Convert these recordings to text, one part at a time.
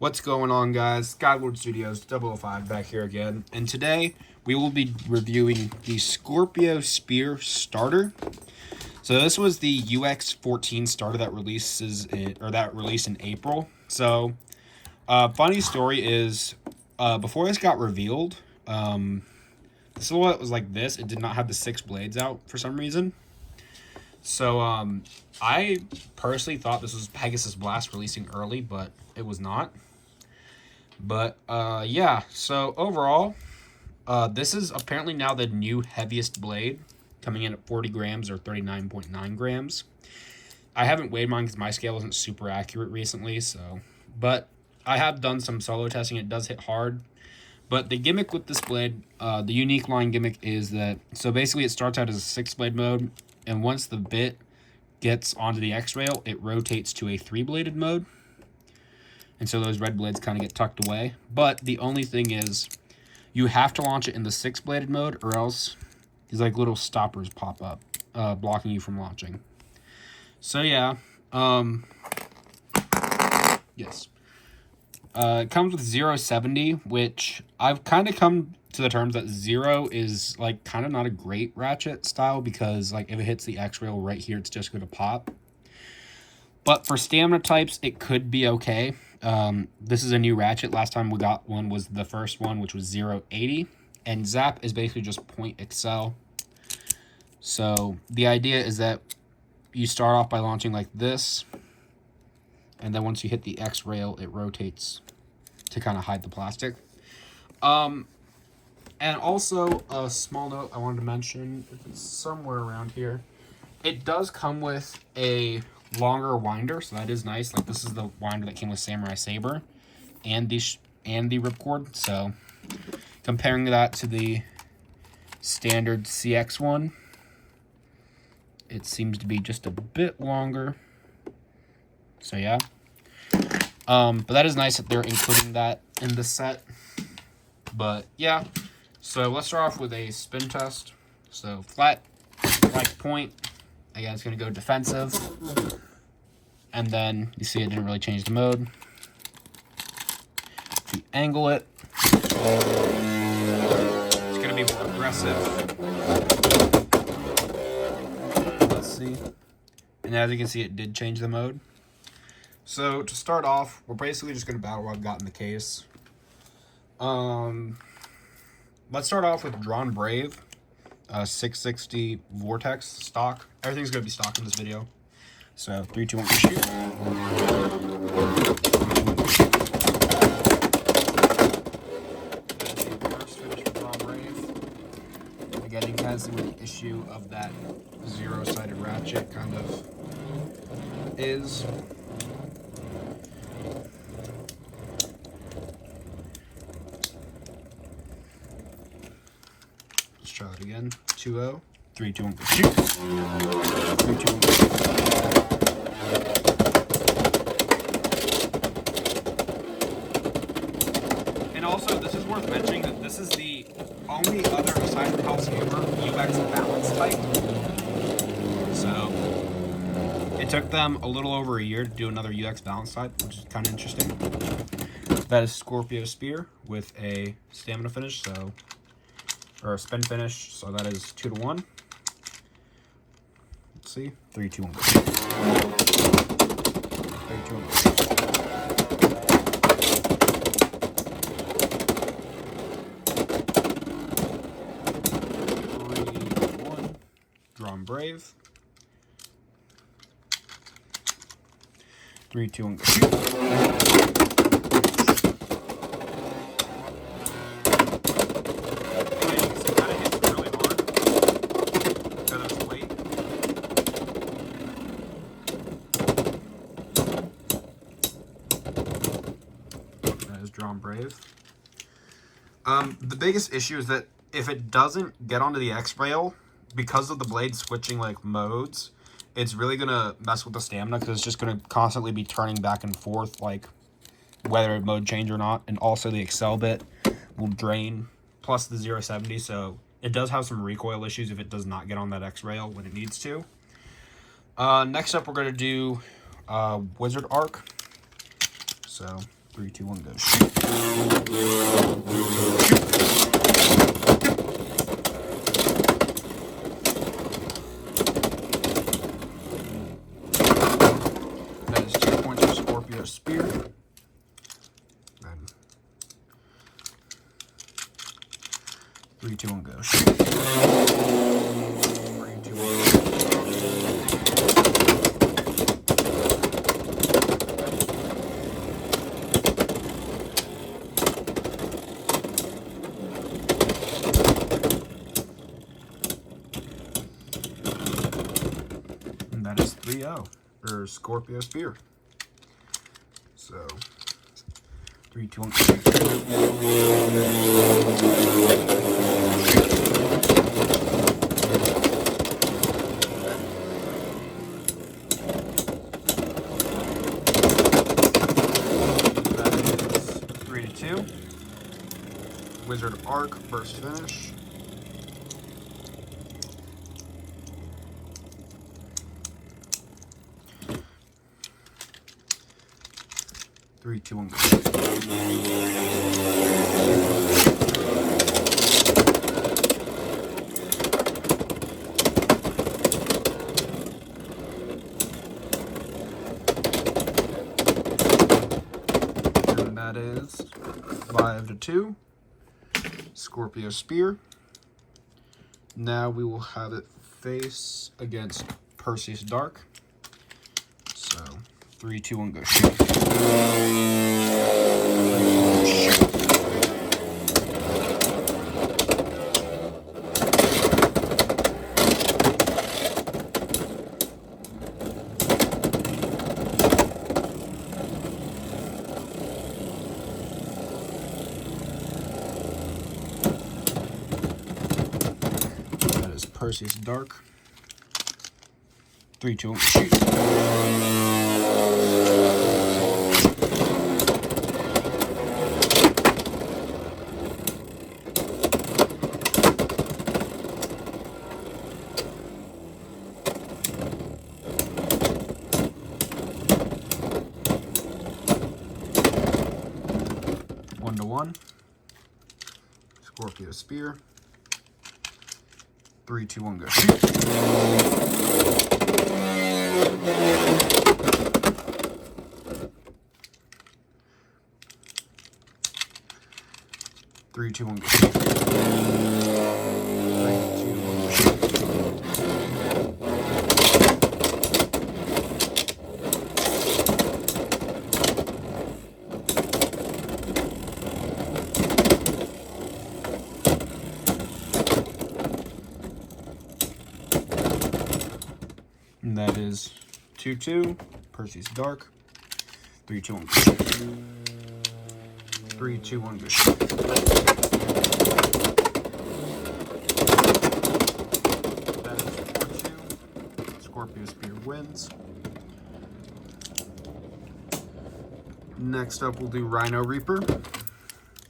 What's going on, guys? Skyward Studios 005 back here again, and today we will be reviewing the Scorpio Spear starter. So this was the UX14 starter that released in April. So funny story is before this got revealed, this is what it was like this. It did not have the 6 blades out for some reason. So I personally thought this was Pegasus Blast releasing early, but it was not. But yeah, so overall, this is apparently now the new heaviest blade, coming in at 40 grams or 39.9 grams. I haven't weighed mine because my scale isn't super accurate recently, but I have done some solo testing. It does hit hard. But the gimmick with this blade, the unique line gimmick is that, so basically it starts out as a 6-blade mode, and once the bit gets onto the X-rail, it rotates to a 3-bladed mode. And so those red blades kind of get tucked away. But the only thing is, you have to launch it in the 6-bladed mode, or else these like little stoppers pop up, blocking you from launching. So yeah, yes. It comes with 0.70, which I've kind of come to the terms that 0 is like kind of not a great ratchet style, because like if it hits the X-rail right here, it's just going to pop. But for stamina types, it could be okay. This is a new ratchet. Last time we got one was the first one, which was 0.80. And Zap is basically just point excel. So the idea is that you start off by launching like this. And then once you hit the X-rail, it rotates to kind of hide the plastic. And also, a small note I wanted to mention, if it's somewhere around here, it does come with a longer winder, so that is nice. Like, this is the winder that came with Samurai Saber and the ripcord. So comparing that to the standard CX one, it seems to be just a bit longer. So yeah, but that is nice that they're including that in the set. But yeah, so let's start off with a spin test. So flat, like point. Again, it's going to go defensive. And then you see it didn't really change the mode. If you angle it, it's going to be more aggressive. Let's see. And as you can see, it did change the mode. So to start off, we're basically just going to battle what I've got in the case. Let's start off with Drawn Brave. 660 Vortex stock. Everything's going to be stock in this video. So 3, 2, 1, shoot. First finish with Drawn Brave. Again, you can see what the issue of that 0-sided ratchet kind of is. Let's try that again. 2-0. 3, 2, 1, shoot. 3, 2, 1, shoot. And also, this is worth mentioning that this is the only other, aside from House Hammer, UX balance type. So it took them a little over a year to do another UX balance type, which is kind of interesting. That is Scorpio Spear with a stamina finish, or a spin finish, so that is 2 to 1. Let's see. 3, 2, 1. 3, 2, 1. 3, 1. Drawn Brave. 3, 2, 1. Shoot. Drawn Brave. The biggest issue is that if it doesn't get onto the X-rail, because of the blade switching like modes, it's really gonna mess with the stamina, because it's just gonna constantly be turning back and forth, like whether it mode change or not. And also the Excel bit will drain, plus the 0.70, so it does have some recoil issues if it does not get on that X-rail when it needs to. Next up, we're gonna do Wizard Arc. So 3, 2, 1, go. Shoot. That is 2 points for Scorpio Spear. Then 3, 2, 1, go. Shoot. 3, 2, 1, go. And that is 3-0 for Scorpio Spear. So 3, 2, 1, shoot. That is 3 to 2. Wizard Arc first finish. 3, 2, 1, go. And that is 5 to 2. Scorpio Spear. Now we will have it face against Perseus Dark. So 3, 2, 1, go. Shoot. That is Perseus Dark. 3, 2, 1, shoot. One to 1. Scorpio Spear. 3, 2, 1, go. Shoot. 3, 2, 1, go. Shoot. 3, 2, 1, go. Shoot. And that is 2, 2. Perseus Dark. 3, 2, 1, go. Shoot. 3, 2, 1, go. Shoot. That is 4, 2. Scorpio Spear wins. Next up, we'll do Rhino Reaper.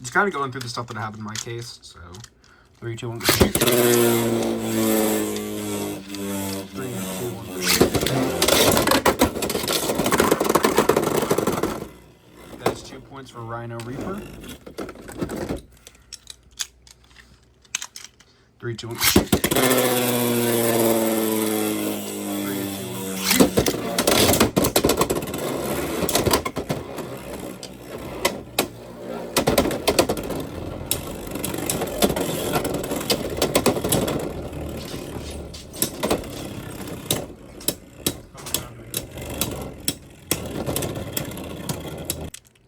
Just kind of going through the stuff that happened in my case. So 3, 2, 1, go. Shoot. 3, 2, 1, go. Shoot. That is 2 points for Rhino Reaper. 3, 2, 1, go. Shoot. 3, 2, 1, go. Shoot.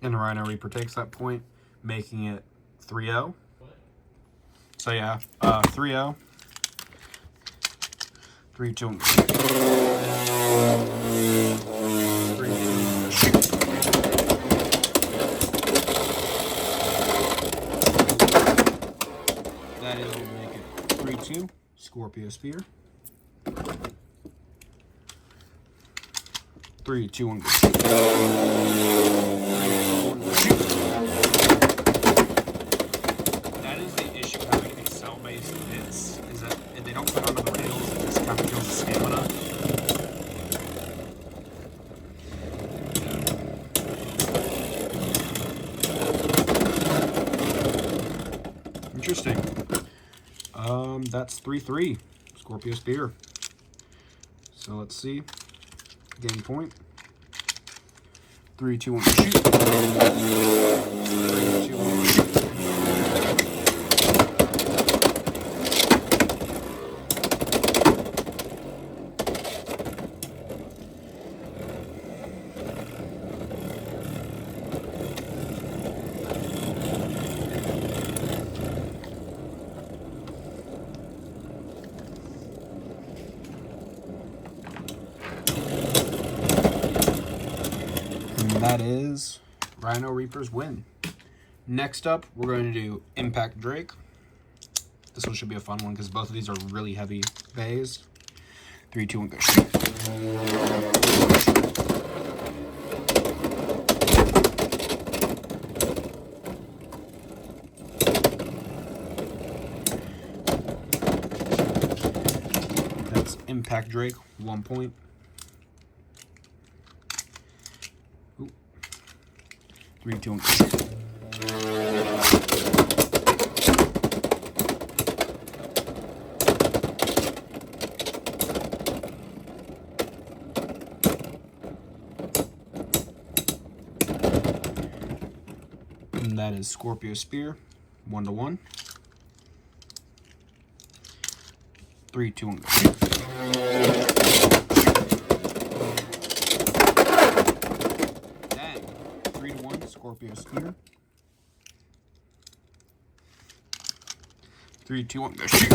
And the Rhino Reaper takes that point, making it 3-0. So yeah, 3-0. 3, 2, 1. 3, 2, 1. Shoot. That is going to make it 3-2. Scorpio Spear. 3, 2, 1. That is the issue of having these cell-based hits, is that if they don't put on the rails, it just kind of kills the stamina. Interesting. That's 3-3. Scorpio Spear. So let's see. Game point. 3, 2, 1, shoot. 3, 2, 1, shoot. That is Rhino Reaper's win. Next up, we're going to do Impact Drake. This one should be a fun one because both of these are really heavy bays. 3, 2, 1, go shoot. That's Impact Drake, 1 point. 3, 2, 1, shoot. And that is Scorpio Spear, 1 to 1. 3, 2, 1, go shoot. Scorpio Spear. 3, 2, 1, go shoot.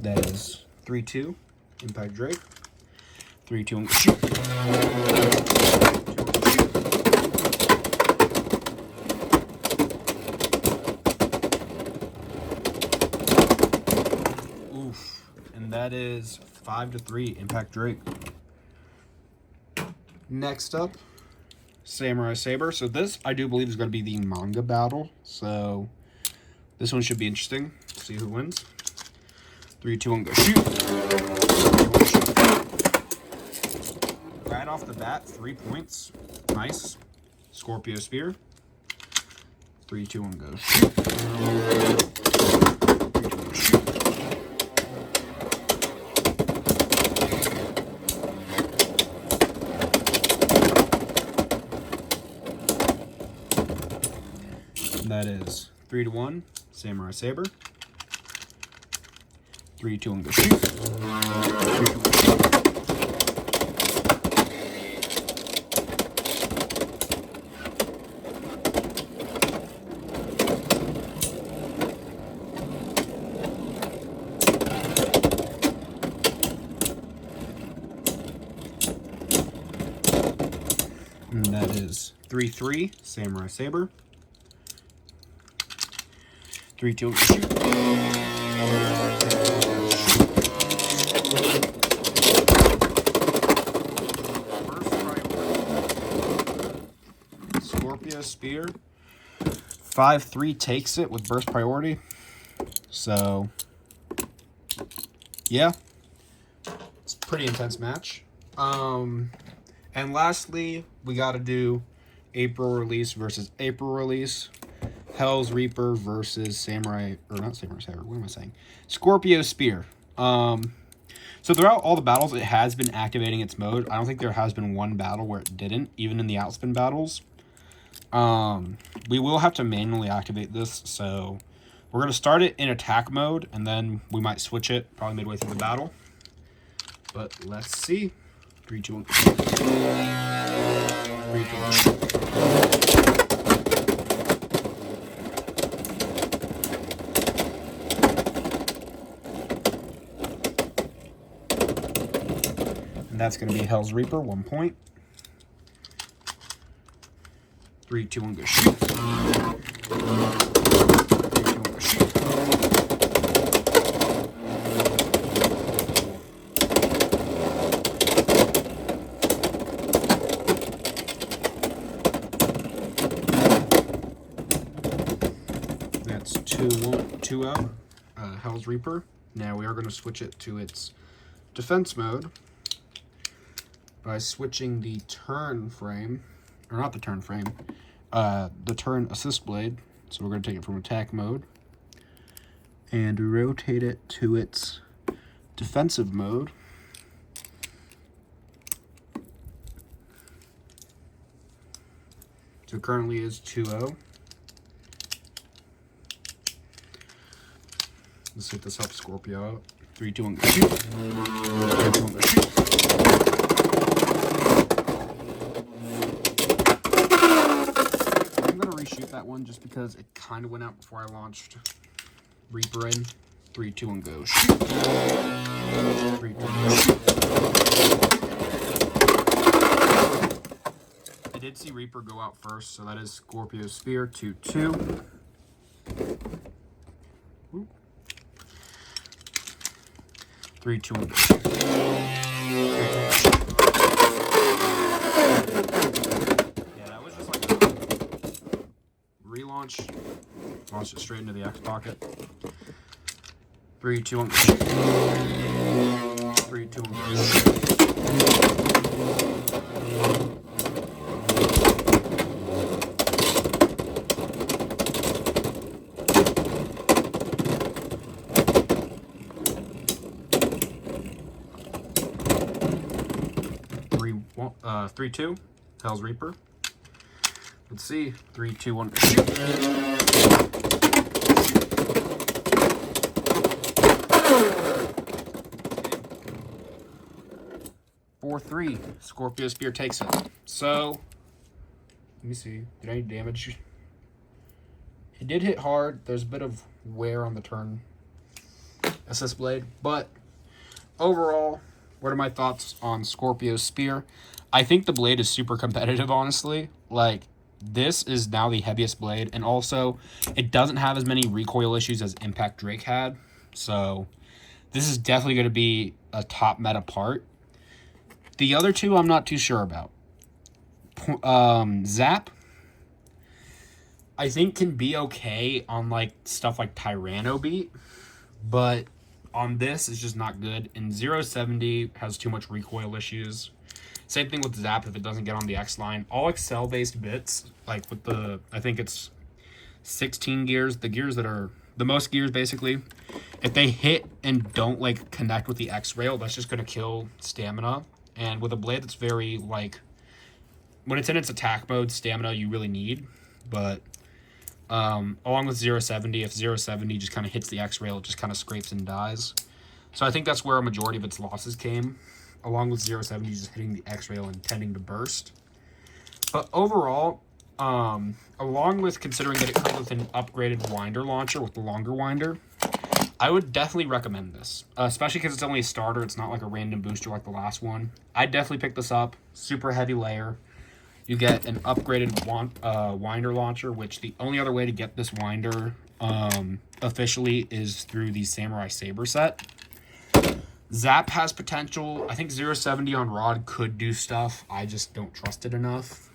That is 3, 2, Impact Drake. 3, 2, 1, go shoot. That is 5 to 3, Impact Drake. Next up, Samurai Saber. So this, I do believe, is going to be the manga battle. So this one should be interesting. Let's see who wins. 3, 2, 1, go shoot. Right off the bat, 3 points. Nice. Scorpio Spear. 3, 2, 1, go shoot. That is 3 to 1, Samurai Saber. 3, 2, 1, go shoot. 3, 2, 1, shoot. And that is 3-3, Samurai Saber. 3, 2, 1, shoot. Scorpio Spear. 5-3 takes it with burst priority. So, yeah. It's a pretty intense match. And lastly, we got to do April release versus April release. Hell's Reaper versus Samurai, or not Samurai Saber, what am I saying? Scorpio Spear. So throughout all the battles, it has been activating its mode. I don't think there has been one battle where it didn't, even in the outspin battles. We will have to manually activate this, so we're going to start it in attack mode, and then we might switch it probably midway through the battle. But let's see. 3, 2, 1. 3, 2, 1. And that's going to be Hell's Reaper, 1 point. 3, 2, 1, go shoot. 3, 2, 1, go shoot. 3-2-1-2-0 Hell's Reaper. Now we are going to switch it to its defense mode by switching the turn frame, or not the turn frame, the turn assist blade. So we're going to take it from attack mode and rotate it to its defensive mode. So currently is 2-0. Let's see if this helps Scorpio out. 3-2-1, go shoot. 3-2-1, go shoot. I'm going to reshoot that one just because it kind of went out before I launched Reaper in. 3-2-1, go shoot. 3-2-1, go shoot. I did see Reaper go out first, so that is Scorpio Spear, 2-2. 3-2-1, go shoot. Yeah, that was just like a relaunch. Launched it straight into the X pocket. 3-2-1, go shoot. 3-2-1, go shoot. 3-2, Hell's Reaper. Let's see. 3-2-1, shoot. 4-3, Scorpio Spear takes it. So, let me see. Did any damage? It did hit hard. There's a bit of wear on the turn assist blade, but overall, what are my thoughts on Scorpio Spear? I think the blade is super competitive, honestly. Like, this is now the heaviest blade, and also, it doesn't have as many recoil issues as Impact Drake had. So, this is definitely going to be a top meta part. The other two, I'm not too sure about. Zap, I think can be okay on, like, stuff like Tyranno Beat, but on this, it's just not good. And 070 has too much recoil issues. Same thing with Zap if it doesn't get on the X line. All Excel-based bits, like with the, I think it's 16 gears, the gears that are, the most gears basically, if they hit and don't like connect with the X rail, that's just going to kill stamina. And with a blade that's very like, when it's in its attack mode, stamina you really need. But along with 070, if 070 just kind of hits the X rail, it just kind of scrapes and dies. So I think that's where a majority of its losses came, along with 070 just hitting the X rail and tending to burst. But overall, along with considering that it comes with an upgraded winder launcher with the longer winder, I would definitely recommend this, especially because it's only a starter. It's not like a random booster like the last one. I'd definitely pick this up. Super heavy layer. You get an upgraded winder launcher, which the only other way to get this winder officially is through the Samurai Saber set. Zap has potential. I think 070 on Rod could do stuff. I just don't trust it enough.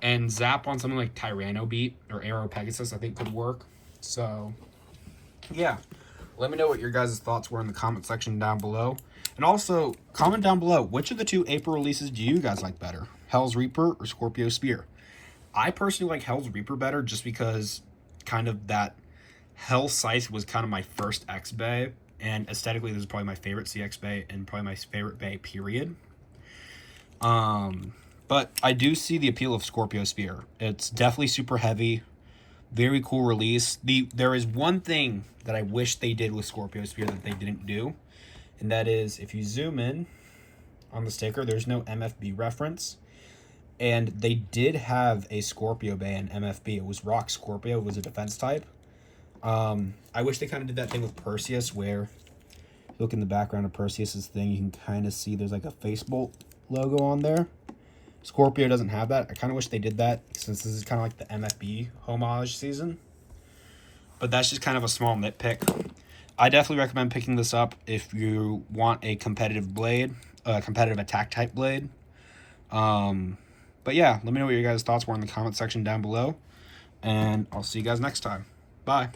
And Zap on something like Tyranno Beat or Aero Pegasus I think could work. So, yeah. Let me know what your guys' thoughts were in the comment section down below. And also, comment down below, which of the two April releases do you guys like better? Hell's Reaper or Scorpio Spear? I personally like Hell's Reaper better just because kind of that Hell Scythe was kind of my first X Bay. And aesthetically, this is probably my favorite CX Bay and probably my favorite Bay, period. But I do see the appeal of Scorpio Spear. It's definitely super heavy. Very cool release. There is one thing that I wish they did with Scorpio Spear that they didn't do. And that is, if you zoom in on the sticker, there's no MFB reference. And they did have a Scorpio Bay in MFB. It was Rock Scorpio. It was a defense type. I wish they kind of did that thing with Perseus where, look in the background of Perseus's thing, you can kind of see there's like a Facebolt logo on there. Scorpio doesn't have that. I kind of wish they did that since this is kind of like the MFB homage season. But that's just kind of a small nitpick. I definitely recommend picking this up if you want a competitive blade, a competitive attack type blade. But yeah, let me know what your guys' thoughts were in the comment section down below. And I'll see you guys next time. Bye.